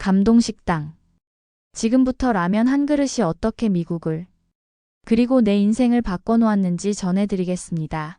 감동식당. 지금부터 라면 한 그릇이 어떻게 미국을, 그리고 내 인생을 바꿔놓았는지 전해드리겠습니다.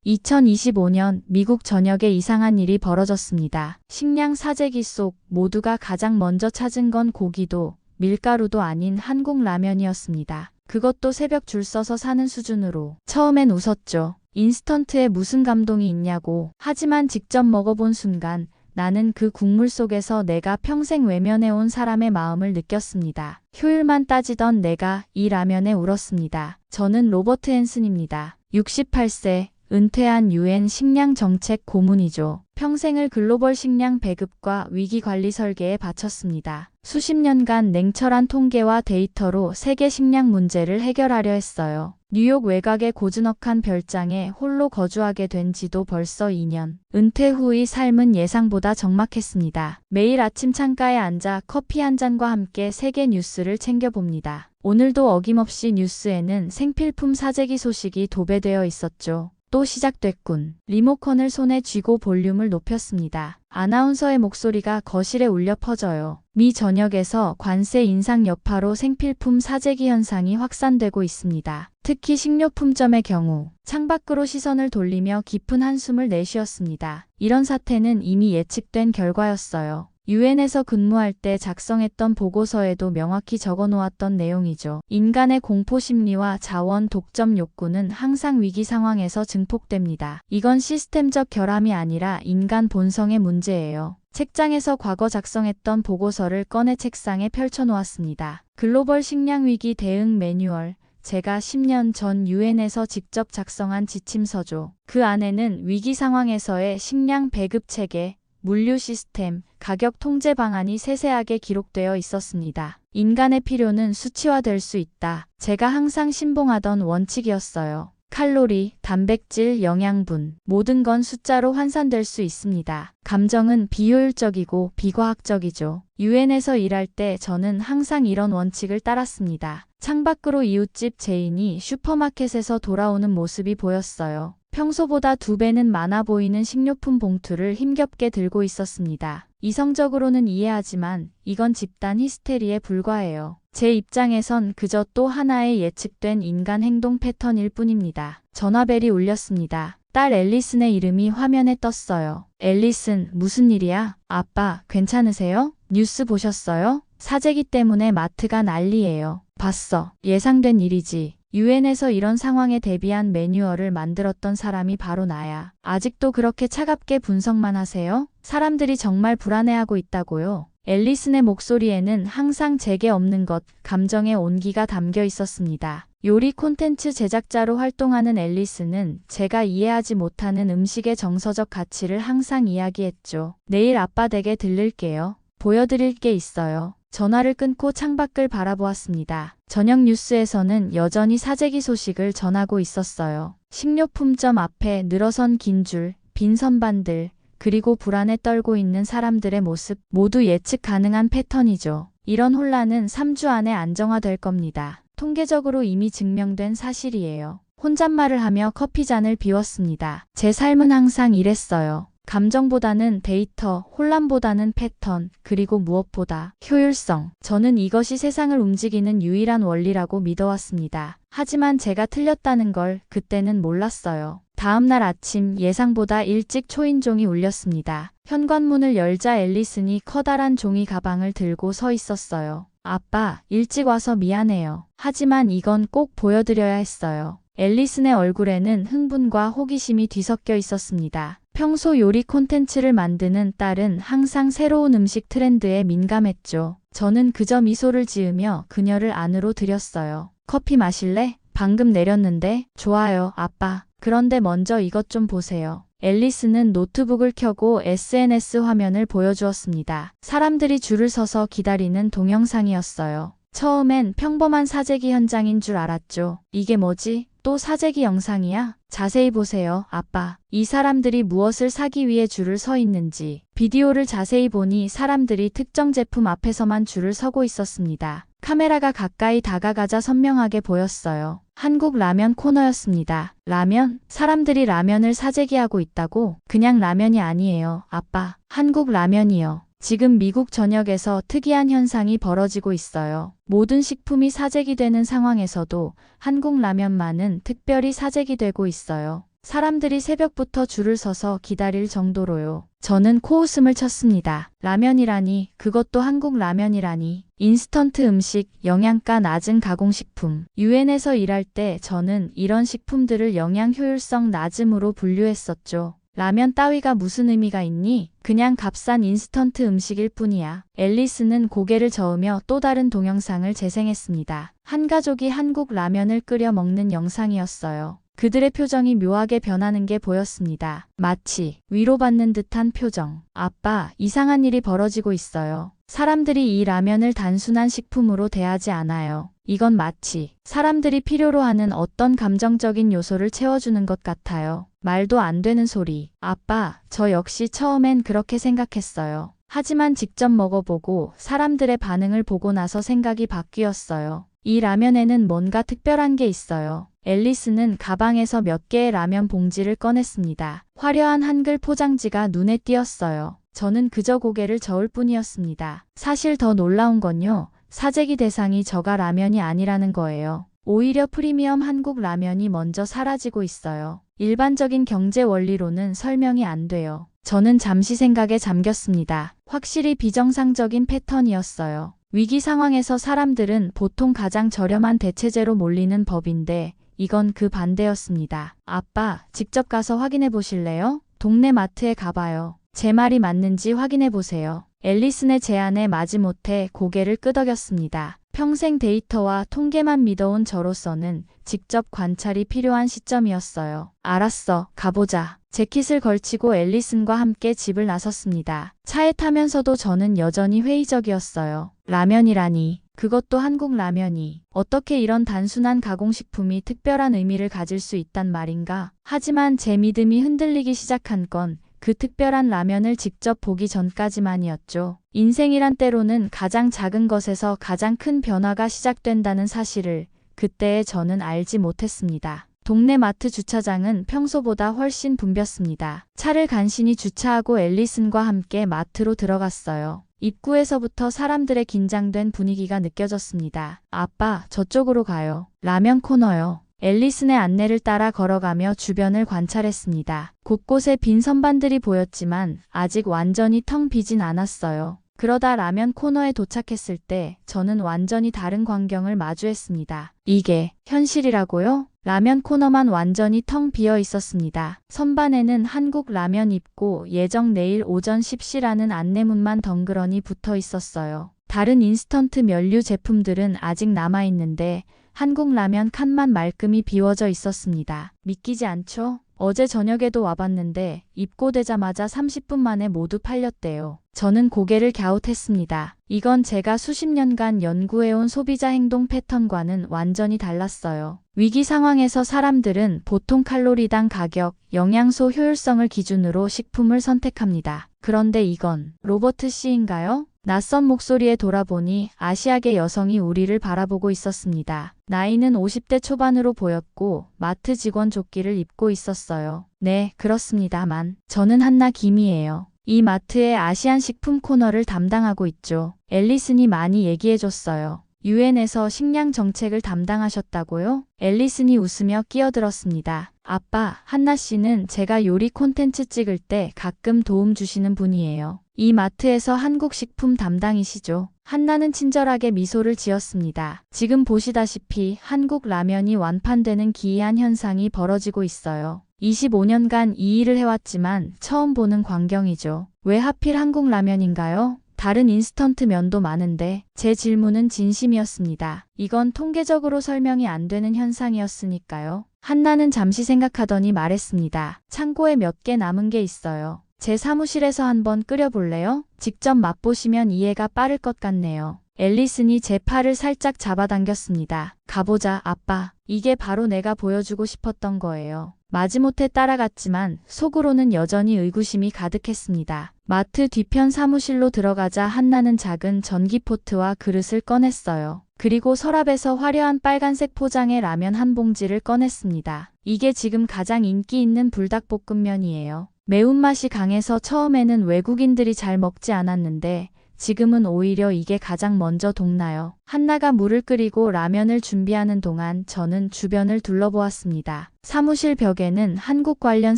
2025년 미국 전역에 이상한 일이 벌어졌습니다. 식량 사재기 속 모두가 가장 먼저 찾은 건 고기도 밀가루도 아닌 한국 라면이었습니다. 그것도 새벽 줄 서서 사는 수준으로. 처음엔 웃었죠. 인스턴트에 무슨 감동이 있냐고. 하지만 직접 먹어본 순간 나는 그 국물 속에서 내가 평생 외면해온 사람의 마음을 느꼈습니다. 효율만 따지던 내가 이 라면에 울었습니다. 저는 로버트 헨슨입니다. 68세, 은퇴한 UN 식량 정책 고문이죠. 평생을 글로벌 식량 배급과 위기 관리 설계에 바쳤습니다. 수십 년간 냉철한 통계와 데이터로 세계 식량 문제를 해결하려 했어요. 뉴욕 외곽의 고즈넉한 별장에 홀로 거주하게 된 지도 벌써 2년. 은퇴 후의 삶은 예상보다 적막했습니다. 매일 아침 창가에 앉아 커피 한 잔과 함께 세계 뉴스를 챙겨봅니다. 오늘도 어김없이 뉴스에는 생필품 사재기 소식이 도배되어 있었죠. 또 시작됐군. 리모컨을 손에 쥐고 볼륨을 높였습니다. 아나운서의 목소리가 거실에 울려 퍼져요. 미 전역에서 관세 인상 여파로 생필품 사재기 현상이 확산되고 있습니다. 특히 식료품점의 경우 창밖으로 시선을 돌리며 깊은 한숨을 내쉬었습니다. 이런 사태는 이미 예측된 결과였어요. 유엔에서 근무할 때 작성했던 보고서에도 명확히 적어놓았던 내용이죠. 인간의 공포 심리와 자원 독점 욕구는 항상 위기 상황에서 증폭됩니다. 이건 시스템적 결함이 아니라 인간 본성의 문제예요. 책장에서 과거 작성했던 보고서를 꺼내 책상에 펼쳐놓았습니다. 글로벌 식량 위기 대응 매뉴얼. 제가 10년 전 유엔에서 직접 작성한 지침서죠. 그 안에는 위기 상황에서의 식량 배급 체계, 물류 시스템, 가격 통제 방안이 세세하게 기록되어 있었습니다. 인간의 필요는 수치화될 수 있다. 제가 항상 신봉하던 원칙이었어요. 칼로리, 단백질, 영양분, 모든 건 숫자로 환산될 수 있습니다. 감정은 비효율적이고 비과학적이죠. 유엔에서 일할 때 저는 항상 이런 원칙을 따랐습니다. 창밖으로 이웃집 제인이 슈퍼마켓에서 돌아오는 모습이 보였어요. 평소보다 2배는 많아 보이는 식료품 봉투를 힘겹게 들고 있었습니다. 이성적으로는 이해하지만 이건 집단 히스테리에 불과해요. 제 입장에선 그저 또 하나의 예측된 인간 행동 패턴일 뿐입니다. 전화벨이 울렸습니다. 딸 앨리슨의 이름이 화면에 떴어요. 앨리슨, 무슨 일이야? 아빠, 괜찮으세요? 뉴스 보셨어요? 사재기 때문에 마트가 난리예요. 봤어. 예상된 일이지. 유엔에서 이런 상황에 대비한 매뉴얼을 만들었던 사람이 바로 나야. 아직도 그렇게 차갑게 분석만 하세요? 사람들이 정말 불안해하고 있다고요. 앨리슨의 목소리에는 항상 제게 없는 것, 감정의 온기가 담겨 있었습니다. 요리 콘텐츠 제작자로 활동하는 앨리슨은 제가 이해하지 못하는 음식의 정서적 가치를 항상 이야기했죠. 내일 아빠 댁에 들를게요. 보여드릴 게 있어요. 전화를 끊고 창밖을 바라보았습니다. 저녁 뉴스에서는 여전히 사재기 소식을 전하고 있었어요. 식료품점 앞에 늘어선 긴 줄, 빈 선반들, 그리고 불안에 떨고 있는 사람들의 모습, 모두 예측 가능한 패턴이죠. 이런 혼란은 3주 안에 안정화될 겁니다. 통계적으로 이미 증명된 사실이에요. 혼잣말을 하며 커피잔을 비웠습니다. 제 삶은 항상 이랬어요. 감정보다는 데이터, 혼란보다는 패턴, 그리고 무엇보다 효율성. 저는 이것이 세상을 움직이는 유일한 원리라고 믿어왔습니다. 하지만 제가 틀렸다는 걸 그때는 몰랐어요. 다음 날 아침 예상보다 일찍 초인종이 울렸습니다. 현관문을 열자 앨리슨이 커다란 종이 가방을 들고 서 있었어요. 아빠, 일찍 와서 미안해요. 하지만 이건 꼭 보여드려야 했어요. 앨리슨의 얼굴에는 흥분과 호기심이 뒤섞여 있었습니다. 평소 요리 콘텐츠를 만드는 딸은 항상 새로운 음식 트렌드에 민감했죠. 저는 그저 미소를 지으며 그녀를 안으로 들였어요. 커피 마실래? 방금 내렸는데. 좋아요, 아빠. 그런데 먼저 이것 좀 보세요. 앨리스는 노트북을 켜고 SNS 화면을 보여주었습니다. 사람들이 줄을 서서 기다리는 동영상이었어요. 처음엔 평범한 사재기 현장인 줄 알았죠. 이게 뭐지? 또 사재기 영상이야? 자세히 보세요, 아빠. 이 사람들이 무엇을 사기 위해 줄을 서 있는지. 비디오를 자세히 보니 사람들이 특정 제품 앞에서만 줄을 서고 있었습니다. 카메라가 가까이 다가가자 선명하게 보였어요. 한국 라면 코너였습니다. 라면? 사람들이 라면을 사재기하고 있다고? 그냥 라면이 아니에요, 아빠. 한국 라면이요. 지금 미국 전역에서 특이한 현상이 벌어지고 있어요. 모든 식품이 사재기 되는 상황에서도 한국 라면만은 특별히 사재기 되고 있어요. 사람들이 새벽부터 줄을 서서 기다릴 정도로요. 저는 코웃음을 쳤습니다. 라면이라니, 그것도 한국 라면이라니. 인스턴트 음식, 영양가 낮은 가공식품. 유엔에서 일할 때 저는 이런 식품들을 영양 효율성 낮음으로 분류했었죠. 라면 따위가 무슨 의미가 있니? 그냥 값싼 인스턴트 음식일 뿐이야. 앨리스는 고개를 저으며 또 다른 동영상을 재생했습니다. 한 가족이 한국 라면을 끓여 먹는 영상이었어요. 그들의 표정이 묘하게 변하는 게 보였습니다. 마치 위로받는 듯한 표정. 아빠, 이상한 일이 벌어지고 있어요. 사람들이 이 라면을 단순한 식품으로 대하지 않아요. 이건 마치 사람들이 필요로 하는 어떤 감정적인 요소를 채워주는 것 같아요. 말도 안 되는 소리. 아빠, 저 역시 처음엔 그렇게 생각했어요. 하지만 직접 먹어보고 사람들의 반응을 보고 나서 생각이 바뀌었어요. 이 라면에는 뭔가 특별한 게 있어요. 앨리스는 가방에서 몇 개의 라면 봉지를 꺼냈습니다. 화려한 한글 포장지가 눈에 띄었어요. 저는 그저 고개를 저을 뿐이었습니다. 사실 더 놀라운 건요. 사재기 대상이 저가 라면이 아니라는 거예요. 오히려 프리미엄 한국 라면이 먼저 사라지고 있어요. 일반적인 경제 원리로는 설명이 안 돼요. 저는 잠시 생각에 잠겼습니다. 확실히 비정상적인 패턴이었어요. 위기 상황에서 사람들은 보통 가장 저렴한 대체재로 몰리는 법인데 이건 그 반대였습니다. 아빠, 직접 가서 확인해 보실래요? 동네 마트에 가봐요. 제 말이 맞는지 확인해 보세요. 앨리슨의 제안에 마지못해 고개를 끄덕였습니다. 평생 데이터와 통계만 믿어온 저로서는 직접 관찰이 필요한 시점이었어요. 알았어, 가보자. 재킷을 걸치고 앨리슨과 함께 집을 나섰습니다. 차에 타면서도 저는 여전히 회의적이었어요. 라면이라니, 그것도 한국 라면이, 어떻게 이런 단순한 가공식품이 특별한 의미를 가질 수 있단 말인가? 하지만 제 믿음이 흔들리기 시작한 건 그 특별한 라면을 직접 보기 전까지만이었죠. 인생이란 때로는 가장 작은 것에서 가장 큰 변화가 시작된다는 사실을 그때의 저는 알지 못했습니다. 동네 마트 주차장은 평소보다 훨씬 붐볐습니다. 차를 간신히 주차하고 앨리슨과 함께 마트로 들어갔어요. 입구에서부터 사람들의 긴장된 분위기가 느껴졌습니다. 아빠, 저쪽으로 가요. 라면 코너요. 앨리슨의 안내를 따라 걸어가며 주변을 관찰했습니다. 곳곳에 빈 선반들이 보였지만 아직 완전히 텅 비진 않았어요. 그러다 라면 코너에 도착했을 때 저는 완전히 다른 광경을 마주했습니다. 이게 현실이라고요? 라면 코너만 완전히 텅 비어 있었습니다. 선반에는 한국 라면 입고 예정 내일 오전 10시라는 안내문만 덩그러니 붙어 있었어요. 다른 인스턴트 면류 제품들은 아직 남아있는데 한국 라면 칸만 말끔히 비워져 있었습니다. 믿기지 않죠? 어제 저녁에도 와봤는데 입고되자마자 30분 만에 모두 팔렸대요. 저는 고개를 갸웃했습니다. 이건 제가 수십 년간 연구해온 소비자 행동 패턴과는 완전히 달랐어요. 위기 상황에서 사람들은 보통 칼로리당 가격, 영양소 효율성을 기준으로 식품을 선택합니다. 그런데 이건 로버트 씨인가요? 낯선 목소리에 돌아보니 아시아계 여성이 우리를 바라보고 있었습니다. 나이는 50대 초반으로 보였고 마트 직원 조끼를 입고 있었어요. 네, 그렇습니다만 저는 한나 김이에요. 이 마트의 아시안 식품 코너를 담당하고 있죠. 앨리슨이 많이 얘기해줬어요. 유엔에서 식량 정책을 담당하셨다고요? 앨리슨이 웃으며 끼어들었습니다. 아빠, 한나 씨는 제가 요리 콘텐츠 찍을 때 가끔 도움 주시는 분이에요. 이 마트에서 한국 식품 담당이시죠. 한나는 친절하게 미소를 지었습니다. 지금 보시다시피 한국 라면이 완판되는 기이한 현상이 벌어지고 있어요. 25년간 이 일을 해왔지만 처음 보는 광경이죠. 왜 하필 한국 라면인가요? 다른 인스턴트 면도 많은데 제 질문은 진심이었습니다. 이건 통계적으로 설명이 안 되는 현상이었으니까요. 한나는 잠시 생각하더니 말했습니다. 창고에 몇 개 남은 게 있어요. 제 사무실에서 한번 끓여볼래요? 직접 맛보시면 이해가 빠를 것 같네요. 앨리슨이 제 팔을 살짝 잡아당겼습니다. 가보자, 아빠. 이게 바로 내가 보여주고 싶었던 거예요. 마지못해 따라갔지만 속으로는 여전히 의구심이 가득했습니다. 마트 뒤편 사무실로 들어가자 한나는 작은 전기포트와 그릇을 꺼냈어요. 그리고 서랍에서 화려한 빨간색 포장의 라면 한 봉지를 꺼냈습니다. 이게 지금 가장 인기 있는 불닭볶음면이에요. 매운맛이 강해서 처음에는 외국인들이 잘 먹지 않았는데 지금은 오히려 이게 가장 먼저 동나요. 한나가 물을 끓이고 라면을 준비하는 동안 저는 주변을 둘러보았습니다. 사무실 벽에는 한국 관련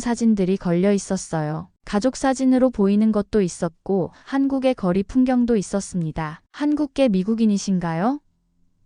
사진들이 걸려 있었어요. 가족 사진으로 보이는 것도 있었고 한국의 거리 풍경도 있었습니다. 한국계 미국인이신가요?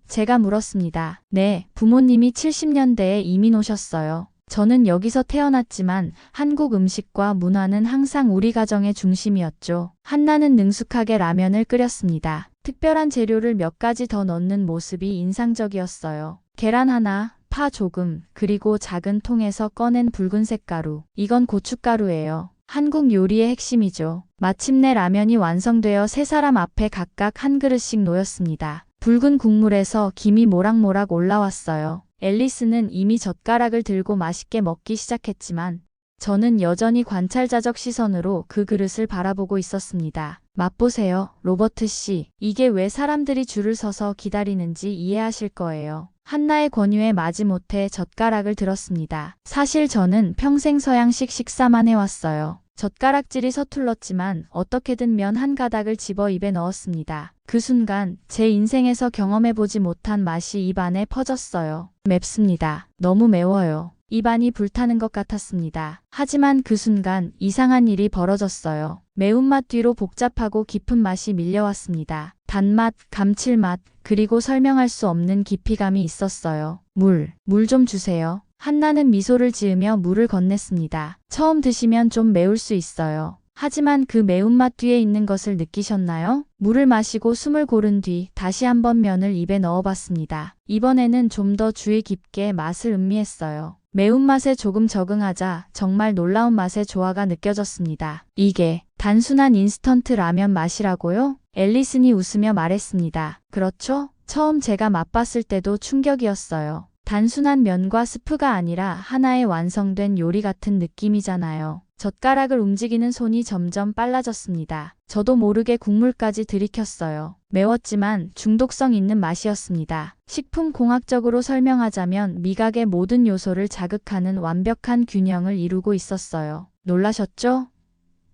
제가 물었습니다. 네, 부모님이 70년대에 이민 오셨어요. 저는 여기서 태어났지만 한국 음식과 문화는 항상 우리 가정의 중심이었죠. 한나는 능숙하게 라면을 끓였습니다. 특별한 재료를 몇 가지 더 넣는 모습이 인상적이었어요. 계란 하나, 파 조금, 그리고 작은 통에서 꺼낸 붉은색 가루. 이건 고춧가루예요. 한국 요리의 핵심이죠. 마침내 라면이 완성되어 세 사람 앞에 각각 한 그릇씩 놓였습니다. 붉은 국물에서 김이 모락모락 올라왔어요. 앨리스는 이미 젓가락을 들고 맛있게 먹기 시작했지만 저는 여전히 관찰자적 시선으로 그 그릇을 바라보고 있었습니다. 맛보세요, 로버트 씨. 이게 왜 사람들이 줄을 서서 기다리는지 이해하실 거예요. 한나의 권유에 마지못해 젓가락을 들었습니다. 사실 저는 평생 서양식 식사만 해왔어요. 젓가락질이 서툴렀지만 어떻게든 면 한 가닥을 집어 입에 넣었습니다. 그 순간 제 인생에서 경험해보지 못한 맛이 입 안에 퍼졌어요. 맵습니다. 너무 매워요. 입안이 불타는 것 같았습니다. 하지만 그 순간 이상한 일이 벌어졌어요. 매운맛 뒤로 복잡하고 깊은 맛이 밀려왔습니다. 단맛, 감칠맛, 그리고 설명할 수 없는 깊이감이 있었어요. 물 좀 주세요. 한나는 미소를 지으며 물을 건넸습니다. 처음 드시면 좀 매울 수 있어요. 하지만 그 매운맛 뒤에 있는 것을 느끼셨나요? 물을 마시고 숨을 고른 뒤 다시 한번 면을 입에 넣어봤습니다. 이번에는 좀 더 주의 깊게 맛을 음미했어요. 매운맛에 조금 적응하자 정말 놀라운 맛의 조화가 느껴졌습니다. 이게 단순한 인스턴트 라면 맛이라고요? 앨리슨이 웃으며 말했습니다. 그렇죠? 처음 제가 맛봤을 때도 충격이었어요. 단순한 면과 스프가 아니라 하나의 완성된 요리 같은 느낌이잖아요. 젓가락을 움직이는 손이 점점 빨라졌습니다. 저도 모르게 국물까지 들이켰어요. 매웠지만 중독성 있는 맛이었습니다. 식품공학적으로 설명하자면 미각의 모든 요소를 자극하는 완벽한 균형을 이루고 있었어요. 놀라셨죠?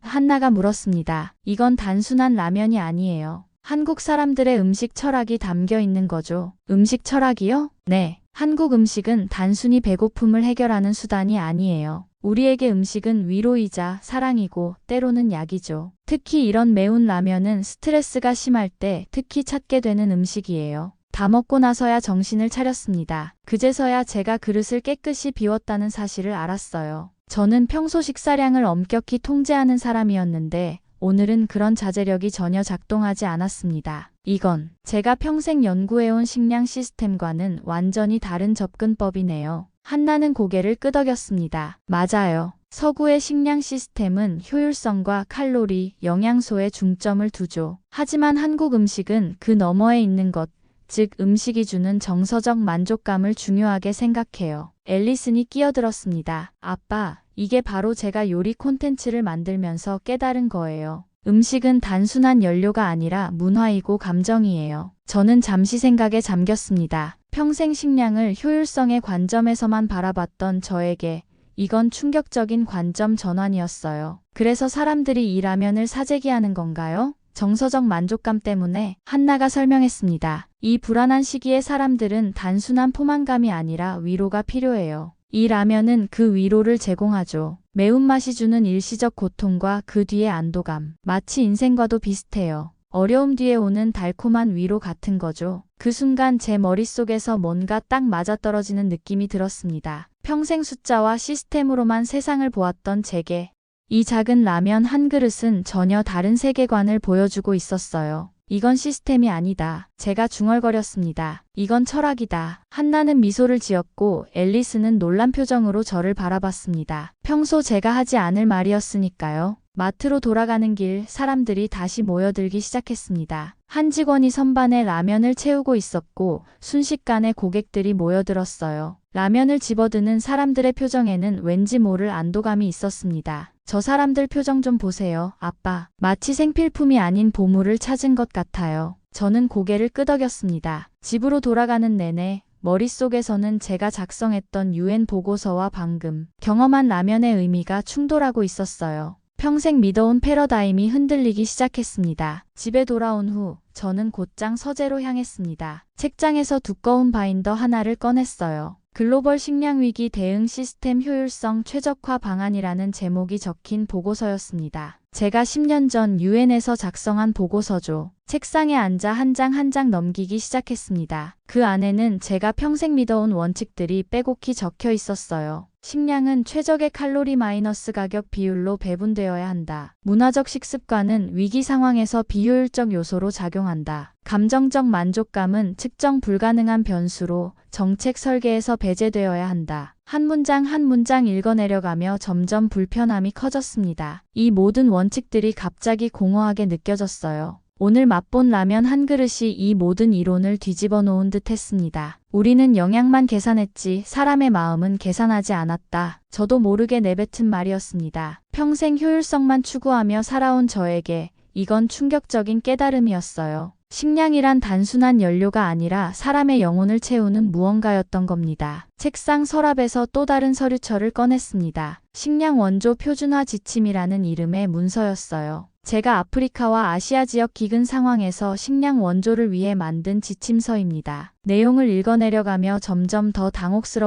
한나가 물었습니다. 이건 단순한 라면이 아니에요. 한국 사람들의 음식 철학이 담겨 있는 거죠. 음식 철학이요? 네. 한국 음식은 단순히 배고픔을 해결하는 수단이 아니에요. 우리에게 음식은 위로이자 사랑이고 때로는 약이죠. 특히 이런 매운 라면은 스트레스가 심할 때 특히 찾게 되는 음식이에요. 다 먹고 나서야 정신을 차렸습니다. 그제서야 제가 그릇을 깨끗이 비웠다는 사실을 알았어요. 저는 평소 식사량을 엄격히 통제하는 사람이었는데 오늘은 그런 자제력이 전혀 작동하지 않았습니다. 이건 제가 평생 연구해온 식량 시스템과는 완전히 다른 접근법이네요. 한나는 고개를 끄덕였습니다. 맞아요. 서구의 식량 시스템은 효율성과 칼로리, 영양소에 중점을 두죠. 하지만 한국 음식은 그 너머에 있는 것, 즉 음식이 주는 정서적 만족감을 중요하게 생각해요. 앨리슨이 끼어들었습니다. 아빠, 이게 바로 제가 요리 콘텐츠를 만들면서 깨달은 거예요. 음식은 단순한 연료가 아니라 문화이고 감정이에요. 저는 잠시 생각에 잠겼습니다. 평생 식량을 효율성의 관점에서만 바라봤던 저에게 이건 충격적인 관점 전환이었어요. 그래서 사람들이 이 라면을 사재기하는 건가요? 정서적 만족감 때문에 한나가 설명했습니다. 이 불안한 시기에 사람들은 단순한 포만감이 아니라 위로가 필요해요. 이 라면은 그 위로를 제공하죠. 매운맛이 주는 일시적 고통과 그 뒤의 안도감. 마치 인생과도 비슷해요. 어려움 뒤에 오는 달콤한 위로 같은 거죠. 그 순간 제 머릿속에서 뭔가 딱 맞아떨어지는 느낌이 들었습니다. 평생 숫자와 시스템으로만 세상을 보았던 제게 이 작은 라면 한 그릇은 전혀 다른 세계관을 보여주고 있었어요. 이건 시스템이 아니다. 제가 중얼거렸습니다. 이건 철학이다. 한나는 미소를 지었고 앨리스는 놀란 표정으로 저를 바라봤습니다. 평소 제가 하지 않을 말이었으니까요. 마트로 돌아가는 길 사람들이 다시 모여들기 시작했습니다. 한 직원이 선반에 라면을 채우고 있었고 순식간에 고객들이 모여들었어요. 라면을 집어드는 사람들의 표정에는 왠지 모를 안도감이 있었습니다. 저 사람들 표정 좀 보세요, 아빠. 마치 생필품이 아닌 보물을 찾은 것 같아요. 저는 고개를 끄덕였습니다. 집으로 돌아가는 내내 머릿속에서는 제가 작성했던 UN 보고서와 방금 경험한 라면의 의미가 충돌하고 있었어요. 평생 믿어온 패러다임이 흔들리기 시작했습니다. 집에 돌아온 후 저는 곧장 서재로 향했습니다. 책장에서 두꺼운 바인더 하나를 꺼냈어요. 글로벌 식량 위기 대응 시스템 효율성 최적화 방안이라는 제목이 적힌 보고서였습니다. 제가 10년 전 UN에서 작성한 보고서죠. 책상에 앉아 한 장 한 장 넘기기 시작했습니다. 그 안에는 제가 평생 믿어온 원칙들이 빼곡히 적혀 있었어요. 식량은 최적의 칼로리 마이너스 가격 비율로 배분되어야 한다. 문화적 식습관은 위기 상황에서 비효율적 요소로 작용한다. 감정적 만족감은 측정 불가능한 변수로 정책 설계에서 배제되어야 한다. 한 문장 한 문장 읽어내려가며 점점 불편함이 커졌습니다. 이 모든 원칙들이 갑자기 공허하게 느껴졌어요. 오늘 맛본 라면 한 그릇이 이 모든 이론을 뒤집어 놓은 듯 했습니다. 우리는 영양만 계산했지 사람의 마음은 계산하지 않았다. 저도 모르게 내뱉은 말이었습니다. 평생 효율성만 추구하며 살아온 저에게 이건 충격적인 깨달음이었어요. 식량이란 단순한 연료가 아니라 사람의 영혼을 채우는 무언가였던 겁니다. 책상 서랍에서 또 다른 서류철을 꺼냈습니다. 식량 원조 표준화 지침이라는 이름의 문서였어요. 제가 아프리카와 아시아 지역 기근 상황에서 식량 원조를 위해 만든 지침서입니다. 내용을 읽어내려가며 점점 더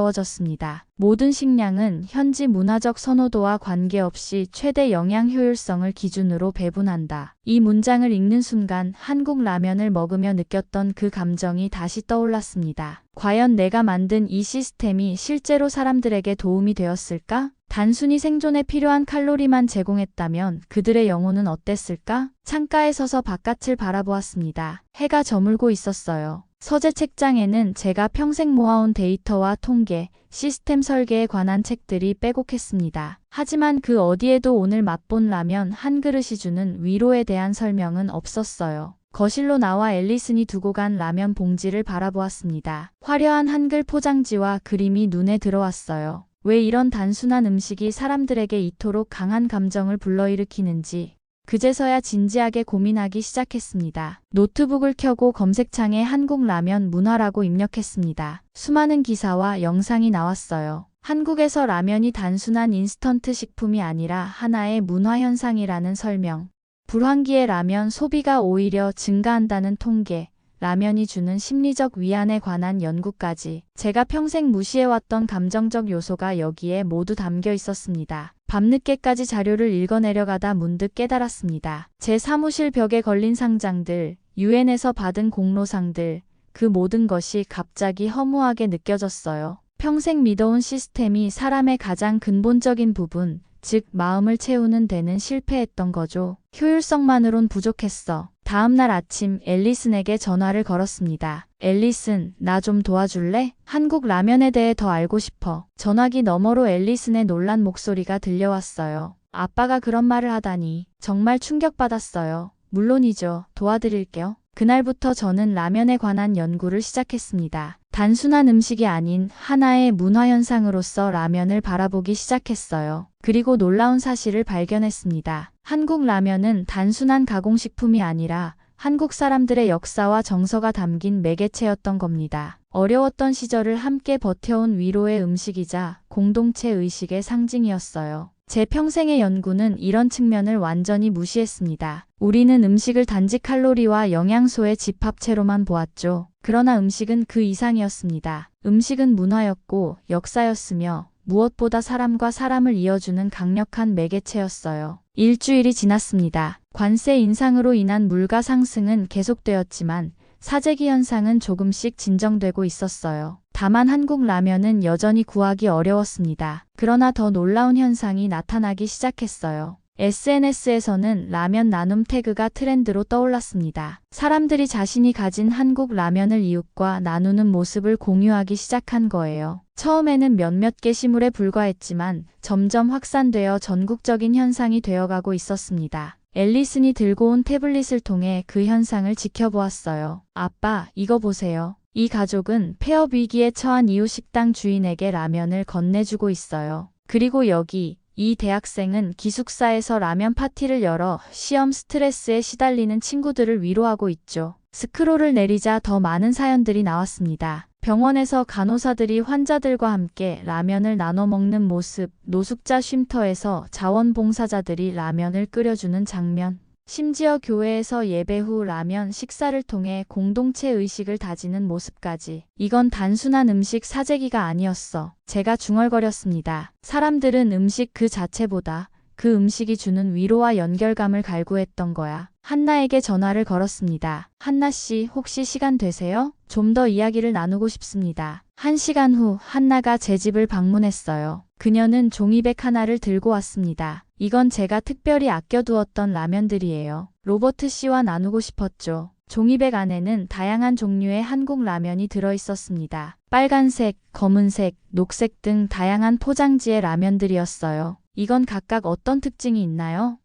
당혹스러워졌습니다. 모든 식량은 현지 문화적 선호도와 관계없이 최대 영양 효율성을 기준으로 배분한다. 이 문장을 읽는 순간 한국 라면을 먹으며 느꼈던 그 감정이 다시 떠올랐습니다. 과연 내가 만든 이 시스템이 실제로 사람들에게 도움이 되었을까? 단순히 생존에 필요한 칼로리만 제공했다면 그들의 영혼은 어땠을까? 창가에 서서 바깥을 바라보았습니다. 해가 저물고 있었어요. 서재 책장에는 제가 평생 모아온 데이터와 통계, 시스템 설계에 관한 책들이 빼곡했습니다. 하지만 그 어디에도 오늘 맛본 라면 한 그릇이 주는 위로에 대한 설명은 없었어요. 거실로 나와 앨리슨이 두고 간 라면 봉지를 바라보았습니다. 화려한 한글 포장지와 그림이 눈에 들어왔어요. 왜 이런 단순한 음식이 사람들에게 이토록 강한 감정을 불러일으키는지 그제서야 진지하게 고민하기 시작했습니다. 노트북을 켜고 검색창에 한국 라면 문화라고 입력했습니다. 수많은 기사와 영상이 나왔어요. 한국에서 라면이 단순한 인스턴트 식품이 아니라 하나의 문화 현상이라는 설명, 불황기에 라면 소비가 오히려 증가한다는 통계, 라면이 주는 심리적 위안에 관한 연구까지 제가 평생 무시해왔던 감정적 요소가 여기에 모두 담겨 있었습니다. 밤늦게까지 자료를 읽어내려가다 문득 깨달았습니다. 제 사무실 벽에 걸린 상장들, UN에서 받은 공로상들, 그 모든 것이 갑자기 허무하게 느껴졌어요. 평생 믿어온 시스템이 사람의 가장 근본적인 부분, 즉 마음을 채우는 데는 실패했던 거죠. 효율성만으론 부족했어. 다음 날 아침 앨리슨에게 전화를 걸었습니다. 앨리슨, 나 좀 도와줄래? 한국 라면에 대해 더 알고 싶어. 전화기 너머로 앨리슨의 놀란 목소리가 들려왔어요. 아빠가 그런 말을 하다니 정말 충격받았어요. 물론이죠. 도와드릴게요. 그날부터 저는 라면에 관한 연구를 시작했습니다. 단순한 음식이 아닌 하나의 문화현상으로서 라면을 바라보기 시작했어요. 그리고 놀라운 사실을 발견했습니다. 한국 라면은 단순한 가공식품이 아니라 한국 사람들의 역사와 정서가 담긴 매개체였던 겁니다. 어려웠던 시절을 함께 버텨온 위로의 음식이자 공동체 의식의 상징이었어요. 제 평생의 연구는 이런 측면을 완전히 무시했습니다. 우리는 음식을 단지 칼로리와 영양소의 집합체로만 보았죠. 그러나 음식은 그 이상이었습니다. 음식은 문화였고 역사였으며 무엇보다 사람과 사람을 이어주는 강력한 매개체였어요. 일주일이 지났습니다. 관세 인상으로 인한 물가 상승은 계속되었지만 사재기 현상은 조금씩 진정되고 있었어요. 다만 한국 라면은 여전히 구하기 어려웠습니다. 그러나 더 놀라운 현상이 나타나기 시작했어요. SNS에서는 라면 나눔 태그가 트렌드로 떠올랐습니다. 사람들이 자신이 가진 한국 라면을 이웃과 나누는 모습을 공유하기 시작한 거예요. 처음에는 몇몇 게시물에 불과했지만 점점 확산되어 전국적인 현상이 되어가고 있었습니다. 앨리슨이 들고 온 태블릿을 통해 그 현상을 지켜보았어요. 아빠, 이거 보세요. 이 가족은 폐업 위기에 처한 이웃 식당 주인에게 라면을 건네주고 있어요. 그리고 여기 이 대학생은 기숙사에서 라면 파티를 열어 시험 스트레스에 시달리는 친구들을 위로하고 있죠. 스크롤을 내리자 더 많은 사연들이 나왔습니다. 병원에서 간호사들이 환자들과 함께 라면을 나눠 먹는 모습, 노숙자 쉼터에서 자원봉사자들이 라면을 끓여주는 장면, 심지어 교회에서 예배 후 라면 식사를 통해 공동체 의식을 다지는 모습까지. 이건 단순한 음식 사재기가 아니었어. 제가 중얼거렸습니다. 사람들은 음식 그 자체보다 그 음식이 주는 위로와 연결감을 갈구했던 거야. 한나에게 전화를 걸었습니다. 한나 씨, 혹시 시간 되세요? 좀 더 이야기를 나누고 싶습니다. 1시간 후 한나가 제 집을 방문했어요. 그녀는 종이백 하나를 들고 왔습니다. 이건 제가 특별히 아껴두었던 라면들이에요. 로버트 씨와 나누고 싶었죠. 종이백 안에는 다양한 종류의 한국 라면이 들어있었습니다. 빨간색, 검은색, 녹색 등 다양한 포장지의 라면들이었어요. 이건 각각 어떤 특징이 있나요?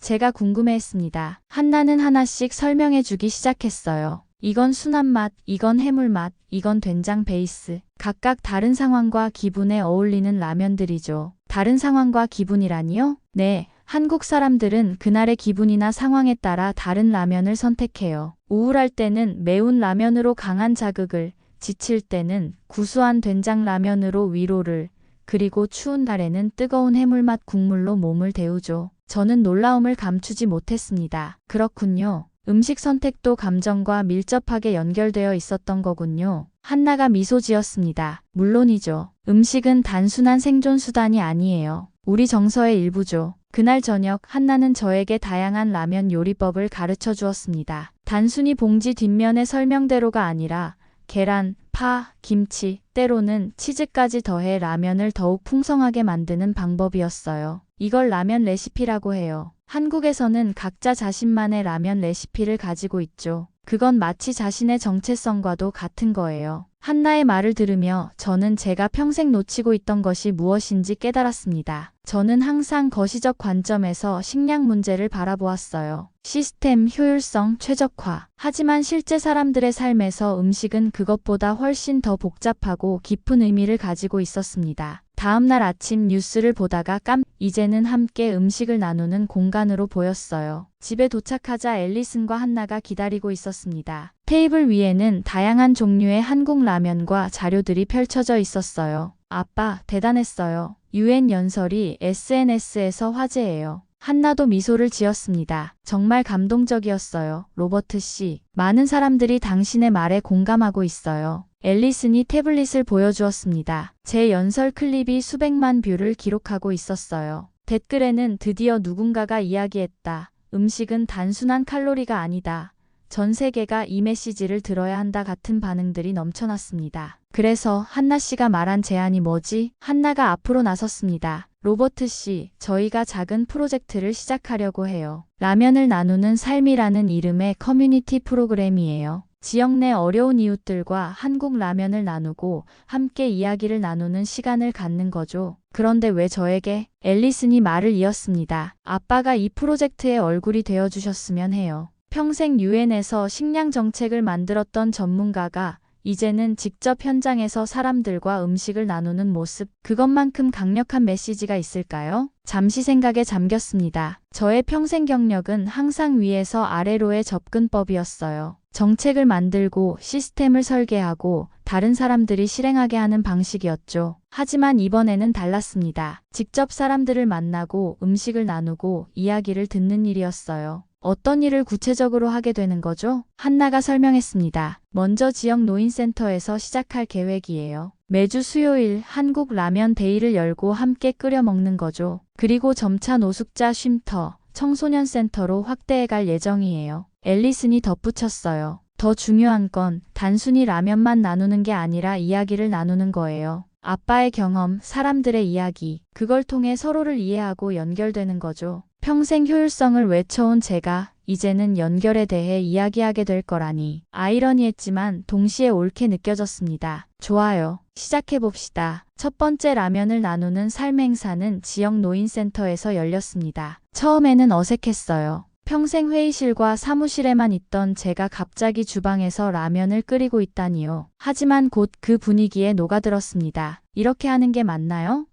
제가 궁금해했습니다. 한나는 하나씩 설명해주기 시작했어요. 이건 순한 맛, 이건 해물 맛, 이건 된장 베이스. 각각 다른 상황과 기분에 어울리는 라면들이죠. 다른 상황과 기분이라니요? 네, 한국 사람들은 그날의 기분이나 상황에 따라 다른 라면을 선택해요. 우울할 때는 매운 라면으로 강한 자극을, 지칠 때는 구수한 된장 라면으로 위로를, 그리고 추운 날에는 뜨거운 해물맛 국물로 몸을 데우죠. 저는 놀라움을 감추지 못했습니다. 그렇군요. 음식 선택도 감정과 밀접하게 연결되어 있었던 거군요. 한나가 미소 지었습니다. 물론이죠. 음식은 단순한 생존 수단이 아니에요. 우리 정서의 일부죠. 그날 저녁 한나는 저에게 다양한 라면 요리법을 가르쳐 주었습니다. 단순히 봉지 뒷면의 설명대로가 아니라 계란, 파, 김치, 때로는 치즈까지 더해 라면을 더욱 풍성하게 만드는 방법이었어요. 이걸 라면 레시피라고 해요. 한국에서는 각자 자신만의 라면 레시피를 가지고 있죠. 그건 마치 자신의 정체성과도 같은 거예요. 한나의 말을 들으며 저는 제가 평생 놓치고 있던 것이 무엇인지 깨달았습니다. 저는 항상 거시적 관점에서 식량 문제를 바라보았어요. 시스템, 효율성, 최적화. 하지만 실제 사람들의 삶에서 음식은 그것보다 훨씬 더 복잡하고 깊은 의미를 가지고 있었습니다. 다음날 아침 뉴스를 보다가 이제는 함께 음식을 나누는 공간으로 보였어요. 집에 도착하자 앨리슨과 한나가 기다리고 있었습니다. 테이블 위에는 다양한 종류의 한국 라면과 자료들이 펼쳐져 있었어요. 아빠, 대단했어요. UN 연설이 SNS에서 화제예요. 한나도 미소를 지었습니다. 정말 감동적이었어요. 로버트 씨, 많은 사람들이 당신의 말에 공감하고 있어요. 앨리슨이 태블릿을 보여주었습니다. 제 연설 클립이 수백만 뷰를 기록하고 있었어요. 댓글에는 드디어 누군가가 이야기했다. 음식은 단순한 칼로리가 아니다. 전 세계가 이 메시지를 들어야 한다 같은 반응들이 넘쳐났습니다. 그래서 한나 씨가 말한 제안이 뭐지? 한나가 앞으로 나섰습니다. 로버트 씨, 저희가 작은 프로젝트를 시작하려고 해요. 라면을 나누는 삶이라는 이름의 커뮤니티 프로그램이에요. 지역 내 어려운 이웃들과 한국 라면을 나누고 함께 이야기를 나누는 시간을 갖는 거죠. 그런데 왜 저에게? 앨리슨이 말을 이었습니다. 아빠가 이 프로젝트의 얼굴이 되어주셨으면 해요. 평생 UN에서 식량 정책을 만들었던 전문가가 이제는 직접 현장에서 사람들과 음식을 나누는 모습, 그것만큼 강력한 메시지가 있을까요? 잠시 생각에 잠겼습니다. 저의 평생 경력은 항상 위에서 아래로의 접근법이었어요. 정책을 만들고 시스템을 설계하고 다른 사람들이 실행하게 하는 방식이었죠. 하지만 이번에는 달랐습니다. 직접 사람들을 만나고 음식을 나누고 이야기를 듣는 일이었어요. 어떤 일을 구체적으로 하게 되는 거죠? 한나가 설명했습니다. 먼저 지역 노인센터에서 시작할 계획이에요. 매주 수요일 한국 라면 데이를 열고 함께 끓여 먹는 거죠. 그리고 점차 노숙자 쉼터, 청소년 센터로 확대해갈 예정이에요. 앨리슨이 덧붙였어요. 더 중요한 건 단순히 라면만 나누는 게 아니라 이야기를 나누는 거예요. 아빠의 경험, 사람들의 이야기, 그걸 통해 서로를 이해하고 연결되는 거죠. 평생 효율성을 외쳐온 제가 이제는 연결에 대해 이야기하게 될 거라니 아이러니했지만 동시에 옳게 느껴졌습니다. 좋아요. 시작해봅시다. 첫 번째 라면을 나누는 삶 행사는 지역 노인센터에서 열렸습니다. 처음에는 어색했어요. 평생 회의실과 사무실에만 있던 제가 갑자기 주방에서 라면을 끓이고 있다니요. 하지만 곧 그 분위기에 녹아들었습니다. 이렇게 하는 게 맞나요?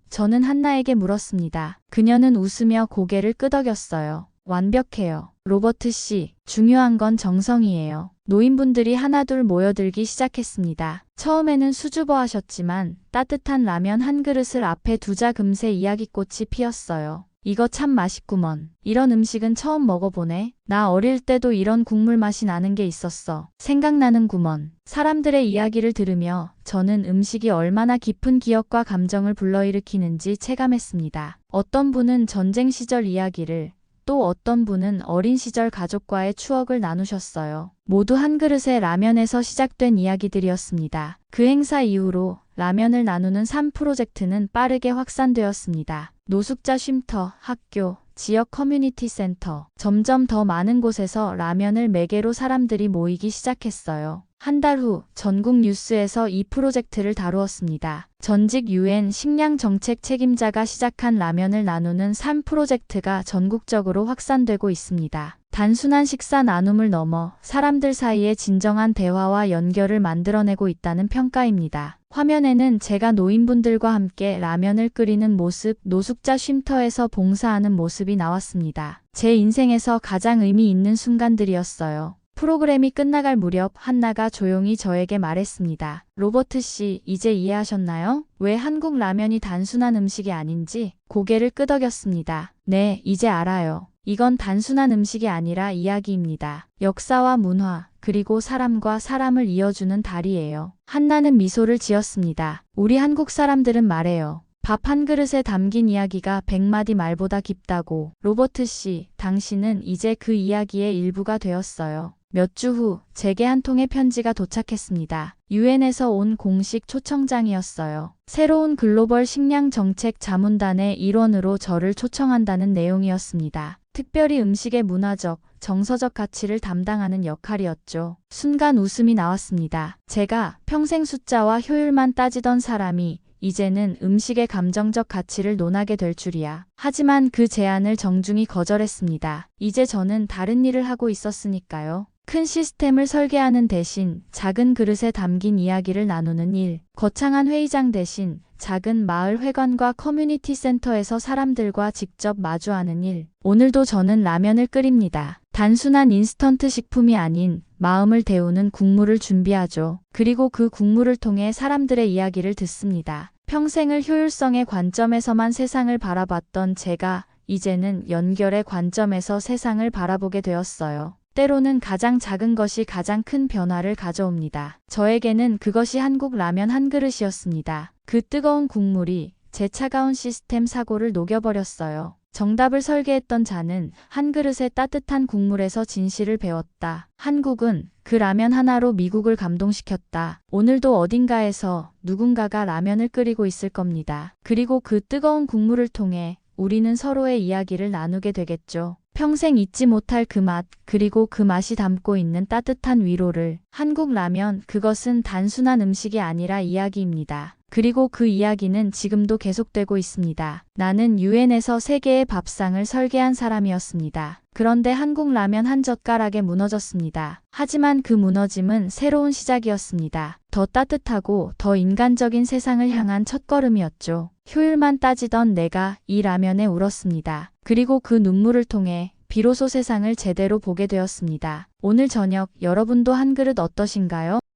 저는 한나에게 물었습니다. 그녀는 웃으며 고개를 끄덕였어요. 완벽해요. 로버트 씨, 중요한 건 정성이에요. 노인분들이 하나둘 모여들기 시작했습니다. 처음에는 수줍어 하셨지만 따뜻한 라면 한 그릇을 앞에 두자 금세 이야기꽃이 피었어요. 이거 참 맛있구먼. 이런 음식은 처음 먹어보네. 나 어릴 때도 이런 국물 맛이 나는 게 있었어. 생각나는구먼. 사람들의 이야기를 들으며 저는 음식이 얼마나 깊은 기억과 감정을 불러일으키는지 체감했습니다. 어떤 분은 전쟁 시절 이야기를, 또 어떤 분은 어린 시절 가족과의 추억을 나누셨어요. 모두 한 그릇의 라면에서 시작된 이야기들이었습니다. 그 행사 이후로 라면을 나누는 삶 프로젝트는 빠르게 확산되었습니다. 노숙자 쉼터, 학교, 지역 커뮤니티 센터, 점점 더 많은 곳에서 라면을 매개로 사람들이 모이기 시작했어요. 한 달 후 전국 뉴스에서 이 프로젝트를 다루었습니다. 전직 UN 식량 정책 책임자가 시작한 라면을 나누는 삶 프로젝트가 전국적으로 확산되고 있습니다. 단순한 식사 나눔을 넘어 사람들 사이에 진정한 대화와 연결을 만들어내고 있다는 평가입니다. 화면에는 제가 노인분들과 함께 라면을 끓이는 모습, 노숙자 쉼터에서 봉사하는 모습이 나왔습니다. 제 인생에서 가장 의미 있는 순간들이었어요. 프로그램이 끝나갈 무렵 한나가 조용히 저에게 말했습니다. 로버트 씨, 이제 이해하셨나요? 왜 한국 라면이 단순한 음식이 아닌지? 고개를 끄덕였습니다. 네, 이제 알아요. 이건 단순한 음식이 아니라 이야기입니다. 역사와 문화, 그리고 사람과 사람을 이어주는 다리예요. 한나는 미소를 지었습니다. 우리 한국 사람들은 말해요. 밥 한 그릇에 담긴 이야기가 100마디 말보다 깊다고. 로버트 씨, 당신은 이제 그 이야기의 일부가 되었어요. 몇 주 후 제게 한 통의 편지가 도착했습니다. 유엔에서 온 공식 초청장이었어요. 새로운 글로벌 식량 정책 자문단의 일원으로 저를 초청한다는 내용이었습니다. 특별히 음식의 문화적, 정서적 가치를 담당하는 역할이었죠. 순간 웃음이 나왔습니다. 제가 평생 숫자와 효율만 따지던 사람이 이제는 음식의 감정적 가치를 논하게 될 줄이야. 하지만 그 제안을 정중히 거절했습니다. 이제 저는 다른 일을 하고 있었으니까요. 큰 시스템을 설계하는 대신 작은 그릇에 담긴 이야기를 나누는 일, 거창한 회의장 대신 작은 마을 회관과 커뮤니티 센터에서 사람들과 직접 마주하는 일. 오늘도 저는 라면을 끓입니다. 단순한 인스턴트 식품이 아닌 마음을 데우는 국물을 준비하죠. 그리고 그 국물을 통해 사람들의 이야기를 듣습니다. 평생을 효율성의 관점에서만 세상을 바라봤던 제가 이제는 연결의 관점에서 세상을 바라보게 되었어요. 때로는 가장 작은 것이 가장 큰 변화를 가져옵니다. 저에게는 그것이 한국 라면 한 그릇이었습니다. 그 뜨거운 국물이 제 차가운 시스템 사고를 녹여버렸어요. 정답을 설계했던 자는 한 그릇의 따뜻한 국물에서 진실을 배웠다. 한국은 그 라면 하나로 미국을 감동시켰다. 오늘도 어딘가에서 누군가가 라면을 끓이고 있을 겁니다. 그리고 그 뜨거운 국물을 통해 우리는 서로의 이야기를 나누게 되겠죠. 평생 잊지 못할 그 맛, 그리고 그 맛이 담고 있는 따뜻한 위로를. 한국 라면, 그것은 단순한 음식이 아니라 이야기입니다. 그리고 그 이야기는 지금도 계속되고 있습니다. 나는 유엔에서 세계의 밥상을 설계한 사람이었습니다. 그런데 한국 라면 한 젓가락에 무너졌습니다. 하지만 그 무너짐은 새로운 시작이었습니다. 더 따뜻하고 더 인간적인 세상을 향한 첫걸음이었죠. 효율만 따지던 내가 이 라면에 울었습니다. 그리고 그 눈물을 통해 비로소 세상을 제대로 보게 되었습니다. 오늘 저녁 여러분도 한 그릇 어떠신가요?